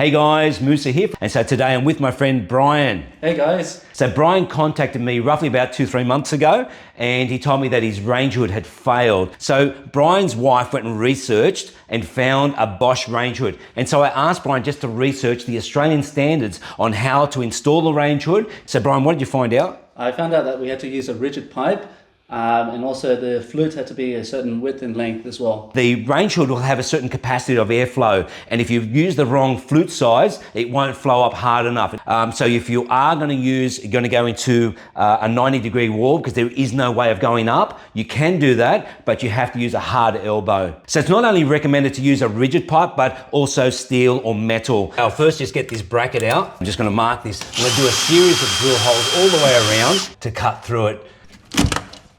Hey guys, Musa here. And so today I'm with my friend Brian. Hey guys. So Brian contacted me roughly about 2-3 months ago and he told me that his range hood had failed. So Brian's wife went and researched and found a Bosch range hood. And so I asked Brian just to research the Australian standards on how to install the range hood. So Brian, what did you find out? I found out that we had to use a rigid pipe and also the flute had to be a certain width and length as well. The range hood will have a certain capacity of airflow, and if you use the wrong flute size, it won't flow up hard enough. So if you are going to go into a 90-degree wall, because there is no way of going up, you can do that, but you have to use a hard elbow. So it's not only recommended to use a rigid pipe, but also steel or metal. I'll first just get this bracket out. I'm just going to mark this. I'm going to do a series of drill holes all the way around to cut through it.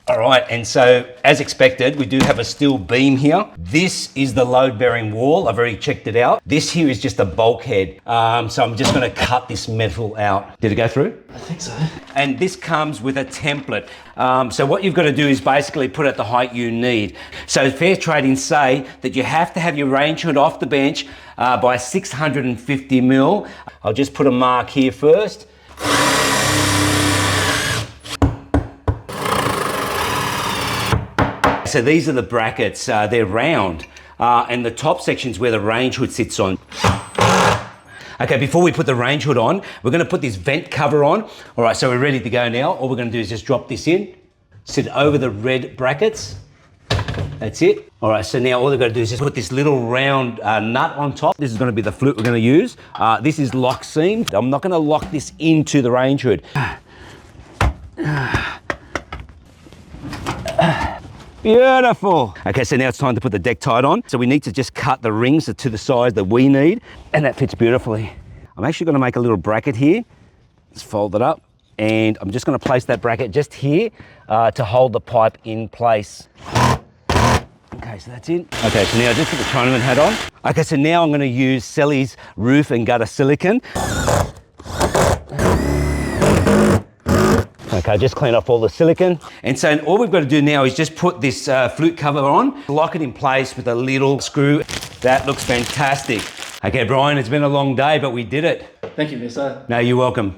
All right, and so as expected, we do have a steel beam here. This is the load-bearing wall. I've already checked it out. This here is just a bulkhead. So I'm just gonna cut this metal out. Did it go through? I think so. And this comes with a template. So what you've got to do is basically put it at the height you need. So Fair Trading say that you have to have your range hood off the bench by 650 mil. I'll just put a mark here first. So these are the brackets, they're round, and the top section's where the range hood sits on. Okay, before we put the range hood on, we're gonna put this vent cover on. All right, so we're ready to go now. All we're gonna do is just drop this in, sit over the red brackets. That's it. All right, so now all they've got to do is just put this little round nut on top. This is gonna be the flute we're gonna use. This is lock seam. I'm not gonna lock this into the range hood. Beautiful. Okay, so now it's time to put the deck tight on. So we need to just cut the rings to the size that we need, and that fits beautifully. I'm actually gonna make a little bracket here. Let's fold it up, and I'm just gonna place that bracket just here to hold the pipe in place. Okay, so that's it. Okay, so now I just put the Chinaman hat on. Okay, so now I'm gonna use Selly's roof and gutter silicone. Okay, just clean off all the silicone. And so all we've got to do now is just put this flute cover on, lock it in place with a little screw. That looks fantastic. Okay, Brian, it's been a long day, but we did it. Thank you, Musa. No, you're welcome.